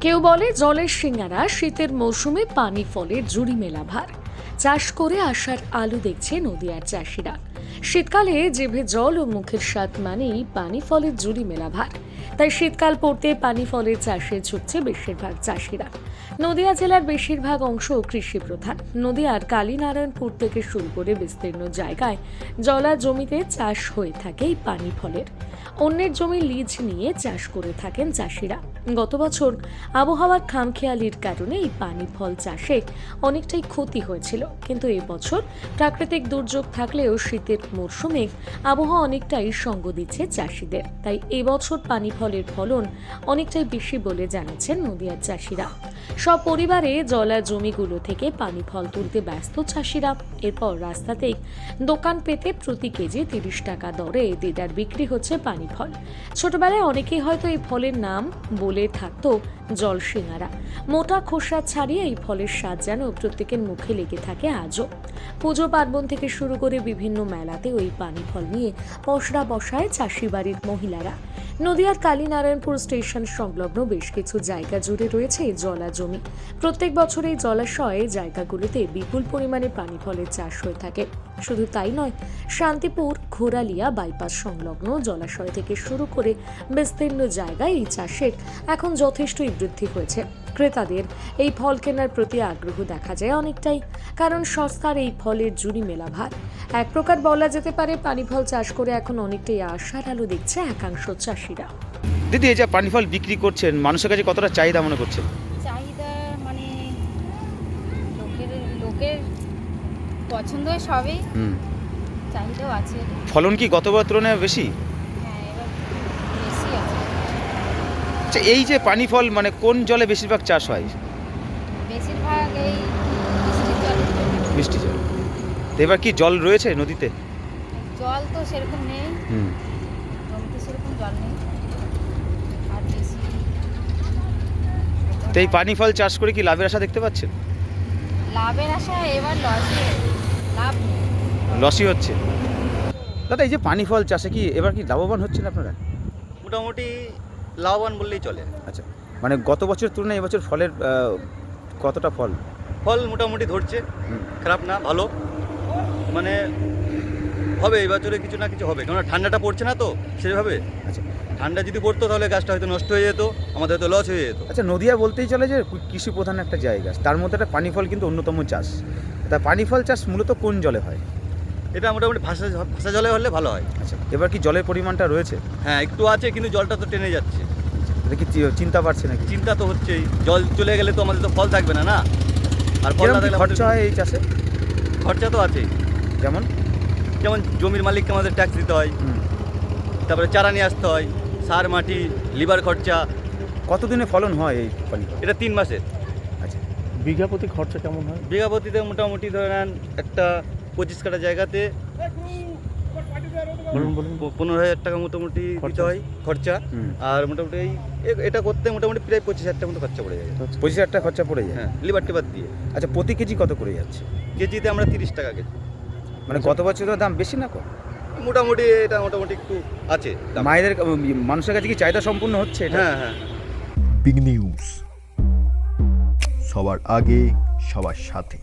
কেউ বলে জলের সিঙ্গারা, শীতের মৌসুমে পানি ফলের জুড়ি মেলা ভার। চাষ করে আসার আলো দেখছে নদিয়ার চাষিরা। শীতকালে জিভে জল ও মুখের স্বাদ মানেই পানি ফলের জুড়ি মেলা ভার। তাই শীতকাল পড়তে পানি ফলের চাষে ঝুঁকছে বেশিরভাগ চাষিরা। নদিয়া জেলার বেশিরভাগ অংশ কৃষি প্রধান। নদিয়ার কালীনারায়ণপুর থেকে শুরু করে বিস্তীর্ণ জায়গায় জলা জমিতে চাষ হয়ে থাকে এই পানি ফলের। অন্যের জমি লিজ নিয়ে চাষ করে থাকেন চাষিরা। গত বছর আবহাওয়ার খামখেয়ালির কারণে এই পানি ফল চাষে অনেকটাই ক্ষতি হয়েছিল, কিন্তু এবছর প্রাকৃতিক দুর্যোগ থাকলেও শীতের মরশুমে আবহাওয়া অনেকটাই সঙ্গ দিচ্ছে চাষিদের। তাই এবছর পানি ফলের ফলন অনেকটাই বেশি বলে জানাচ্ছেন নদিয়ার চাষিরা। সব পরিবারে জলা জমিগুলো থেকে পানি ফল তুলতে ব্যস্ত চাষিরা। এরপর রাস্তাতেই দোকান পেতে প্রতি কেজি 30 টাকা দরে দেদার বিক্রি হচ্ছে পানি ফল। ছোটবেলায় অনেকেই হয়তো এই ফলের নাম বলে থাকতো জল সিঙ্গারা। মোটা খোসা ছাড়িয়ে এই ফলের স্বাদ যেন প্রত্যেকের মুখে লেগে থাকে আজও। পুজো পার্বণ থেকে শুরু করে বিভিন্ন মেলাতে ওই পানি ফল নিয়ে পসরা বসায় চাষি বাড়ির মহিলারা। নদিয়ার কালীনারায়ণপুর স্টেশন সংলগ্ন বেশ কিছু জায়গা জুড়ে রয়েছে জলা জমি। প্রত্যেক বছর এই জলাশয়ে জায়গাগুলোতে বিপুল পরিমাণে পানি ফলের চাষ হয়ে থাকে। শুধু তাই নয়, শান্তিপুর ঘোরালিয়া বাইপাস সংলগ্ন জলাশয় থেকে শুরু করে বিস্তীর্ণ জায়গায় এই চাষের এখন যথেষ্টই বৃদ্ধি হয়েছে। ক্রেতাদের এই ফল কেনার প্রতি আগ্রহ দেখা যায় অনেকটাই, কারণ সস্তার এই ফলের জুড়ি মেলা ভার। এক প্রকার বলা যেতে পারে পানি ফল চাষ করে এখন অনেকটাই আশার আলো দেখছে একাংশ চাষিরা। দিদি, এই যে পানি ফল বিক্রি করছেন, মানুষের কাছে কতটা চাহিদা মনে করছেন? চাহিদা মানে লোকের পছন্দ সবই, চাহিদাও আছে। ফলন কি গতবার তুলনায় বেশি? হ্যাঁ, এবার বেশি আছে। আচ্ছা, এই যে পানি ফল মানে কোন জলে বেশিরভাগ চাষ হয়? বেশিরভাগ এই বৃষ্টির জল। মিষ্টি জল। তো এবার কি জল রয়েছে নদীতে? জল তো সেরকম নেই, জমিতে সেরকম জল নেই আর বেশি। তো এই পানি ফল চাষ করে কি লাভের আশা দেখতে পাচ্ছেন? লাভের আশা এবার লাভ লসই হচ্ছে। দাদা, এই যে পানি ফল চাষে কি এবার কি লাভবান হচ্ছেন আপনারা? মোটামুটি লাভবান বললেই চলে। আচ্ছা, মানে গত বছরের তুলনায় এবছর ফলের কতটা ফল? ফল মোটামুটি ধরছে, খারাপ না, ভালো। মানে হবে এই বছরে কিছু না কিছু হবে, কারণ ঠান্ডাটা পড়ছে না তো সেভাবে। আচ্ছা, ঠান্ডা যদি পড়তো তাহলে গাছটা হয়তো নষ্ট হয়ে যেত, আমাদের হয়তো লস হয়ে যেত। আচ্ছা, নদিয়া বলতেই চলে যে কৃষি প্রধান একটা জায়গা, তার মধ্যে একটা পানি ফল কিন্তু অন্যতম চাষ। তা পানি ফল চাষ মূলত কোন জলে হয়? এটা মোটামুটি ভাষা জলে হলে ভালো হয়। আচ্ছা, এবার কি জলের পরিমাণটা রয়েছে? হ্যাঁ, একটু আছে, কিন্তু জলটা তো টেনে যাচ্ছে। এটা কি চিন্তা পারছে নাকি? চিন্তা তো হচ্ছেই, জল চলে গেলে তো আমাদের তো ফল থাকবে না। আর ফল না থাকলে খরচা হয় এই চাষে? খরচা তো আছেই। যেমন জমির মালিককে আমাদের ট্যাক্স দিতে হয়, তারপরে চারা নিয়ে আসতে হয়, সার, মাটি, লিভার খরচা। কতদিনে ফলন হয় এই পানি ফল? এটা 3 মাসের। আচ্ছা, বিঘা প্রতি খরচা কেমন হয়? বিঘা প্রতিতে মোটামুটি ধরেন একটা 25 কাঠা জায়গাতে বলুন 15,000 টাকা মোটামুটি দিতে হয় খরচা। আর মোটামুটি এটা করতে মোটামুটি প্রায় 25,000 টাকা মতো খরচা পড়ে যায়। 25,000 টাকা খরচা পড়ে যায়? হ্যাঁ, লিভার টিভার দিয়ে। আচ্ছা, প্রতি কেজি কত করে যাচ্ছে? কেজিতে আমরা 30 টাকা কেজি। মানে গত বছরের দাম বেশি না কম? মোটামুটি এটা মোটামুটি একটু আছে দাম। মায়েদের মানুষের কাছে কি চাহিদা সম্পূর্ণ হচ্ছে এটা? হ্যাঁ। বিগ নিউজ, সবার আগে সবার সাথে।